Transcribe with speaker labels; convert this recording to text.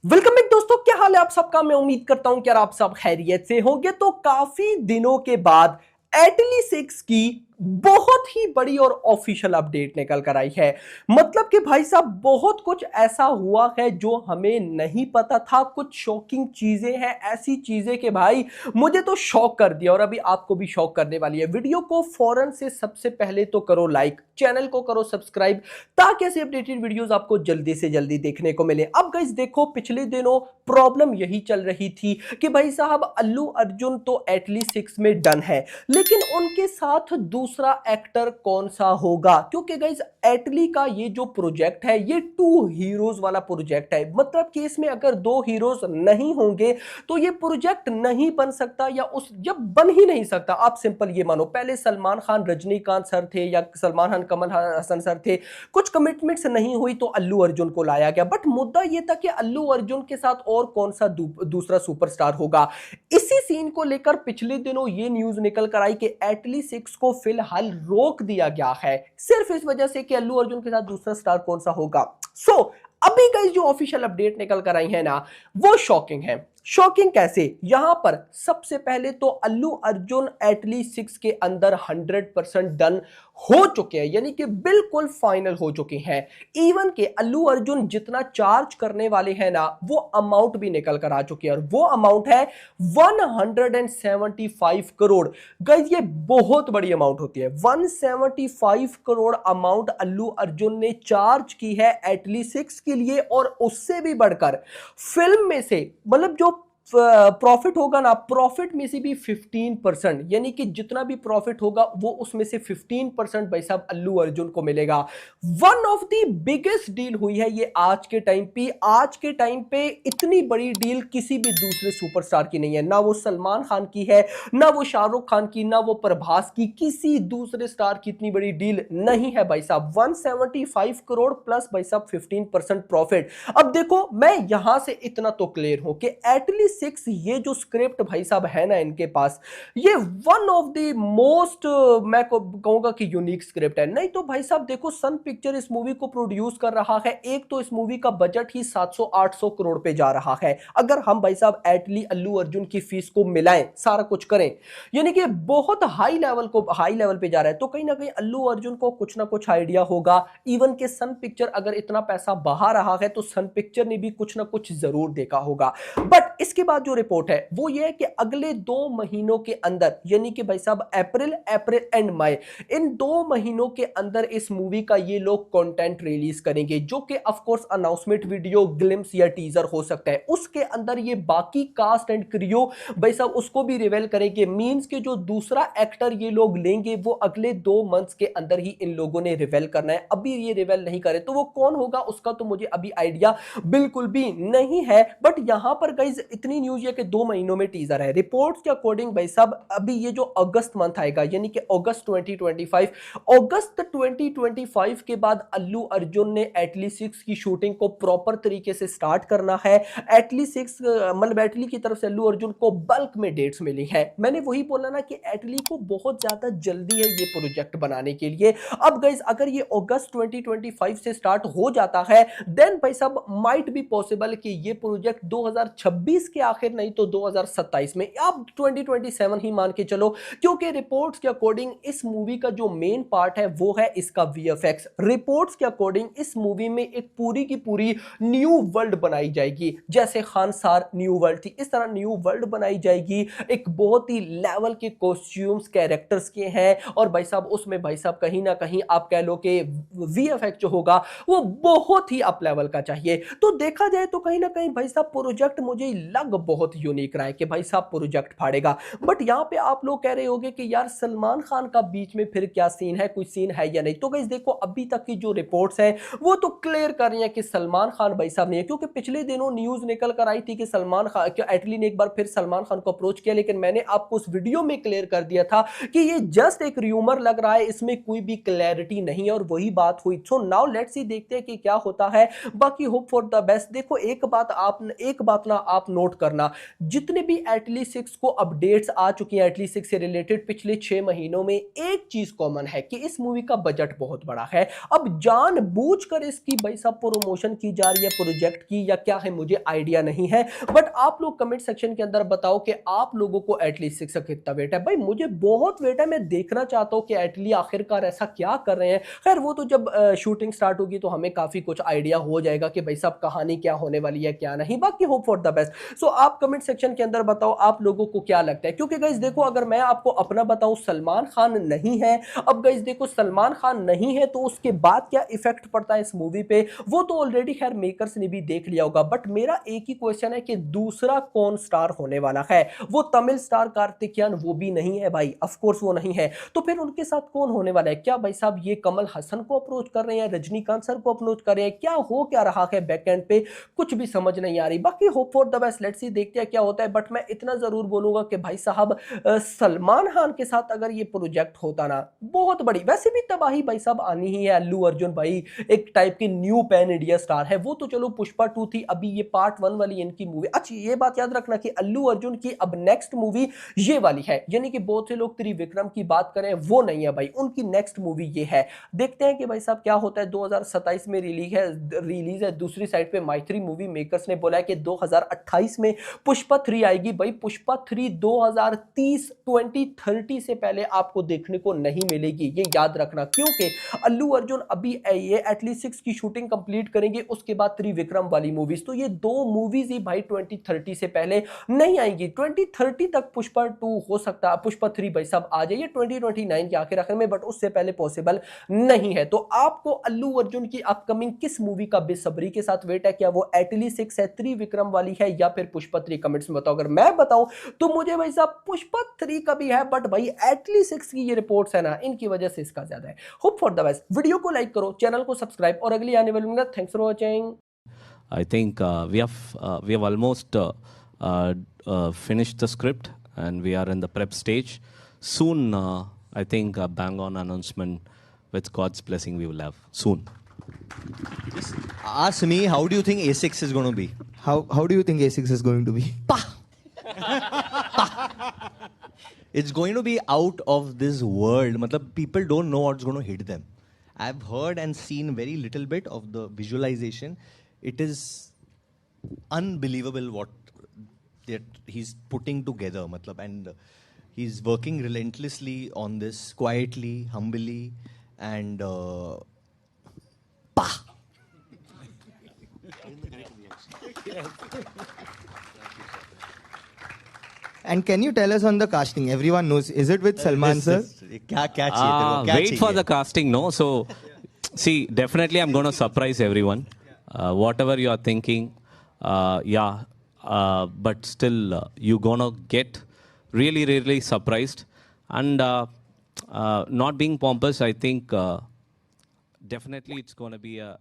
Speaker 1: Welcome back दोस्तों, क्या हाल है आप सबका। मैं उम्मीद करता हूं कि यार आप सब खैरियत से होंगे। तो काफी दिनों के बाद एटली 6 की बहुत ही बड़ी और ऑफिशियल अपडेट निकल कर आई है। मतलब कि भाई साहब बहुत कुछ ऐसा हुआ है जो हमें नहीं पता था। कुछ शॉकिंग चीजें हैं, ऐसी चीजें कि भाई मुझे तो शॉक कर दिया और अभी आपको भी शॉक करने वाली है। वीडियो को फौरन से सबसे पहले तो करो लाइक, चैनल को करो सब्सक्राइब, ताकि ऐसे अपडेटेड वीडियोस आपको जल्दी से जल्दी देखने को मिले। अब गाइस देखो, पिछले दिनों प्रॉब्लम यही चल रही थी कि भाई साहब अल्लू अर्जुन तो एटली 6 में डन है, लेकिन उनके साथ दूसरा एक्टर कौन सा होगा। क्योंकि गाइस एटली का ये जो प्रोजेक्ट है ये 2 हीरोज वाला प्रोजेक्ट है। मतलब कि इसमें अगर 2 हीरोज नहीं होंगे तो ये प्रोजेक्ट नहीं बन सकता, या उस जब बन ही नहीं सकता। आप सिंपल ये मानो, पहले सलमान खान रजनीकांत सर थे या सलमान खान कमल हसन सर थे, कुछ कमिटमेंट्स नहीं हुई तो अल्लू अर्जुन को लाया गया। बट मुद्दा यह था कि अल्लू अर्जुन के साथ और कौन सा दूसरा सुपरस्टार होगा। इसी सीन को लेकर पिछले दिनों ये न्यूज निकल कर आई कि एटली 6 को फिलहाल रोक दिया गया है, सिर्फ इस वजह से कि अल्लू अर्जुन के साथ दूसरा स्टार कौन सा होगा। अभी गाइस जो ऑफिशियल अपडेट निकल कर आई है ना, वो शॉकिंग है। शॉकिंग कैसे? यहां पर सबसे पहले तो अल्लू अर्जुन एटली 6 के अंदर 100% डन हो चुके हैं, यानी कि बिल्कुल फाइनल हो चुके हैं। इवन के अल्लू अर्जुन जितना चार्ज करने वाले हैं ना, वो अमाउंट भी निकल कर आ चुकी है और वो अमाउंट है 175 करोड़। गाइस ये बहुत बड़ी अमाउंट होती है। 175 करोड़ अमाउंट अल्लू अर्जुन ने चार्ज की है एटली 6 के लिए, और उससे भी बढ़कर फिल्म में से मतलब जो प्रॉफिट होगा ना, प्रॉफिट में से भी 15%, यानी कि जितना भी प्रॉफिट होगा वो उसमें से 15% भाई साहब अल्लू अर्जुन को मिलेगा। One of the biggest deal हुई है ये आज के टाइम पे। आज के टाइम पे इतनी बड़ी डील किसी भी दूसरे सुपरस्टार की नहीं है, ना वो सलमान खान की है, ना वो शाहरुख खान की, ना वो प्रभास की, किसी दूसरे स्टार की इतनी बड़ी डील नहीं है भाई साहब। 175 करोड़ प्लस भाई साहब 15% प्रॉफिट। अब देखो, मैं यहां से इतना तो क्लियर हूं कि एटली 6 ये जो स्क्रिप्ट भाई साहब है ना इनके पास, ये वन ऑफ द मोस्ट, मैं कहूंगा कि यूनिक स्क्रिप्ट है। नहीं तो भाई साहब देखो, सन पिक्चर इस मूवी को प्रोड्यूस कर रहा है। एक तो इस मूवी का बजट ही 700-800 करोड़ पे जा रहा है। अगर हम भाई साहब एटली अल्लू अर्जुन की फीस को मिलाएं, सारा कुछ करें, यानी कि बहुत हाई लेवल पे जा रहा है। तो कहीं ना कहीं अल्लू अर्जुन को कुछ ना कुछ आइडिया होगा। इवन के सन पिक्चर अगर इतना पैसा बहा रहा है तो सन पिक्चर ने भी कुछ ना कुछ जरूर देखा होगा। बट इसके बाद जो रिपोर्ट है वो ये है कि अगले 2 महीनों के अंदर, यानी कि भाई साहब अप्रैल एंड मई, इन 2 महीनों के अंदर इस मूवी का ये लोग कंटेंट रिलीज करेंगे, जो कि of course announcement video, glimpse या टीजर हो सकता है। उसके अंदर ये बाकी कास्ट एंड क्रियो भाई साहब उसको भी रिवेल करेंगे। मींस के जो दूसरा एक्टर ये लोग लेंगे वो अगले 2 मंथ्स के अंदर ही इन लोगों ने रिवेल करना है। अभी ये रिवेल नहीं करे तो वो कौन होगा उसका तो मुझे अभी आइडिया बिल्कुल भी नहीं है। बट यहां पर गाइस इतनी न्यूज है कि 2 महीनों में टीजर है। रिपोर्ट्स के अकॉर्डिंग भाई साहब अभी ये जो अगस्त मंथ आएगा, यानी कि अगस्त 2025 के बाद अल्लू अर्जुन ने एटली 6 की शूटिंग को प्रॉपर तरीके से स्टार्ट करना है। एटली 6 मतलब एटली की तरफ से अल्लू अर्जुन को बल्क में डेट्स मिली है। मैंने वही बोला ना कि एटली को बहुत ज्यादा जल्दी है ये प्रोजेक्ट बनाने के लिए। अब गाइस अगर ये अगस्त 2025 से स्टार्ट हो जाता है, देन भाई साहब माइट बी पॉसिबल कि ये प्रोजेक्ट 2026 के आखिर नहीं तो 2027 में, आप 2027 ही मान के चलो। क्योंकि रिपोर्ट्स के अकॉर्डिंग इस मूवी का जो मेन पार्ट है वो है इसका वीएफएक्स। रिपोर्ट्स के अकॉर्डिंग इस मूवी में एक पूरी की पूरी न्यू वर्ल्ड बनाई जाएगी। जैसे खानसार न्यू वर्ल्ड थी, इस तरह न्यू वर्ल्ड बनाई जाएगी। एक बहुत ही लेवल के कॉस्ट्यूम्स कैरेक्टर्स के हैं, और भाई साहब उसमें भाई साहब कहीं ना कहीं आप कह लो कि वीएफएक्स जो होगा वो बहुत ही अप लेवल का चाहिए। तो देखा जाए तो कहीं ना कहीं भाई साहब प्रोजेक्ट मुझे लग बहुत यूनिक रहा है कि भाई साहब प्रोजेक्ट फाड़ेगा। बट यहां पे आप लोग कह रहे होंगे कि यार सलमान खान का बीच में फिर क्या सीन है, कोई सीन है या नहीं। तो गाइस देखो, अभी तक की जो रिपोर्ट्स हैं वो तो क्लियर कर रही हैं कि सलमान खान भाई साहब नहीं है। क्योंकि पिछले दिनों न्यूज निकल कर आई थी कि सलमान खान, एटली ने एक बार फिर सलमान खान को अप्रोच किया, लेकिन मैंने आपको उस वीडियो में क्लियर कर दिया था कि ये जस्ट एक र्यूमर लग रहा है, इसमें कोई भी क्लैरिटी नहीं है, और वही बात हुई। सो नाउ लेट्स सी, देखते हैं कि क्या होता है। बाकी होप फॉर द बेस्ट। देखो एक बात ना आप नोट करना। जितने भी एटलीस्ट 6 को अपडेट्स आ चुकी हैं एटलीस्ट 6 से रिलेटेड पिछले 6 महीनों में, एक चीज कॉमन है कि इस मूवी का बजट बहुत बड़ा है। अब जानबूझकर इसकी भाई साहब प्रमोशन की जा रही है प्रोजेक्ट की या क्या है मुझे आइडिया नहीं है, बट आप लोग कमेंट सेक्शन के अंदर बताओ कि आप लोगों को एटलीस्ट 6 का कितना वेट है। भाई मुझे बहुत वेट है, मैं देखना चाहता हूं कि एटली आखिरकार ऐसा क्या कर रहे हैं। खैर वो तो जब शूटिंग स्टार्ट होगी तो हमें काफी कुछ आइडिया हो जाएगा कि भाई साहब कहानी क्या होने वाली है क्या नहीं। बाकी होप फॉर द बेस्ट। सो आप कमेंट सेक्शन के अंदर बताओ आप लोगों को क्या लगता है, क्योंकि गाइस देखो अगर मैं आपको अपना बताऊं सलमान खान नहीं है। अब गाइस देखो सलमान खान नहीं है तो उसके बाद क्या इफेक्ट पड़ता है इस मूवी पे, वो तो ऑलरेडी खैर मेकर्स ने भी देख लिया होगा। बट मेरा एक ही क्वेश्चन है कि दूसरा कौन स्टार होने वाला है। वो तमिल स्टार कार्तिकेयन वो भी नहीं है भाई, ऑफ कोर्स वो नहीं है। तो फिर उनके साथ कौन होने वाला है? क्या भाई साहब ये कमल हसन को अप्रोच कर रहे हैं, रजनीकांत सर को अप्रोच कर रहे हैं, क्या हो क्या रहा है बैक एंड पे, कुछ भी समझ नहीं आ रही। बाकी hope for the best, let's see देखते हैं क्या होता है। बट मैं इतना जरूर बोलूंगा कि भाई साहब सलमान खान के साथ अगर ये प्रोजेक्ट होता ना, बहुत बड़ी वैसे भी तबाही भाई साहब आनी ही है। अल्लू अर्जुन भाई एक टाइप की न्यू पैन इंडिया स्टार है। वो तो चलो पुष्पा 2 थी, अभी ये पार्ट 1 वाली इनकी मूवी। अच्छा ये बात याद रखना कि अल्लू अर्जुन की अब नेक्स्ट मूवी ये वाली है, यानी कि बहुत से लोग त्रिविक्रम की बात करें वो नहीं है भाई, उनकी नेक्स्ट मूवी ये है। देखते हैं कि भाई साहब क्या होता है। 2027 में रिलीज है। दूसरी साइड पे माइथ्री मूवी मेकर्स ने बोला है कि 2028 में पुष्पा 3 आएगी। भाई पुष्पा 3 2030 से पहले आपको देखने को नहीं मिलेगी, ये याद रखना। क्योंकि अल्लू अर्जुन अभी ये एटलीस्ट 6 की शूटिंग कंप्लीट करेंगे, उसके बाद त्रिविक्रम वाली मूवीज, तो ये दो मूवीज ही भाई 2030 से पहले नहीं आएंगी। 2030 तक पुष्पा 2 हो सकता है, पुष्पा 3 भाई साहब आ जाइए 2029 के आखिर में, बट उससे पहले पॉसिबल नहीं है। तो आपको अल्लू अर्जुन की अपकमिंग किस मूवी का बेसब्री के साथ वेट है? क्या वो एटलीस्ट 6 है, त्रिविक्रम वाली है, या फिर पुष्पा 3? कमेंट्स में बताओ। अगर मैं बताऊं तो मुझे भाई साहब पुष्पा 3 का भी है, बट भाई एटलीस्ट 6 की ये रिपोर्ट्स है ना, इनकी वजह से इसका ज्यादा है। Hope for the best. Video को लाइक करो, चैनल को सब्सक्राइब, और अगली आने वाली video. Thanks for watching.
Speaker 2: I think we have almost finished the script and we are in the prep stage. Soon, I think a bang on announcement with God's blessing we will have soon.
Speaker 3: Just ask me, how do you think A6 is going to be?
Speaker 4: How do you think A6 is going to be?
Speaker 3: It's going to be out of this world. Matlab, people don't know what's going to hit them. I've heard and seen very little bit of the visualization. It is unbelievable what that he's putting together. Matlab, and he's working relentlessly on this, quietly, humbly, and
Speaker 4: And can you tell us on the casting? Everyone knows. Is it with Salman sir?
Speaker 3: क्या क्या चाहिए तेरे को? क्या
Speaker 2: Wait for
Speaker 3: चाहिए?
Speaker 2: the casting, no? So, see, definitely I'm going to surprise everyone. Whatever you are thinking, but still you're going to get really, really surprised. And not being pompous, I think definitely it's going to be a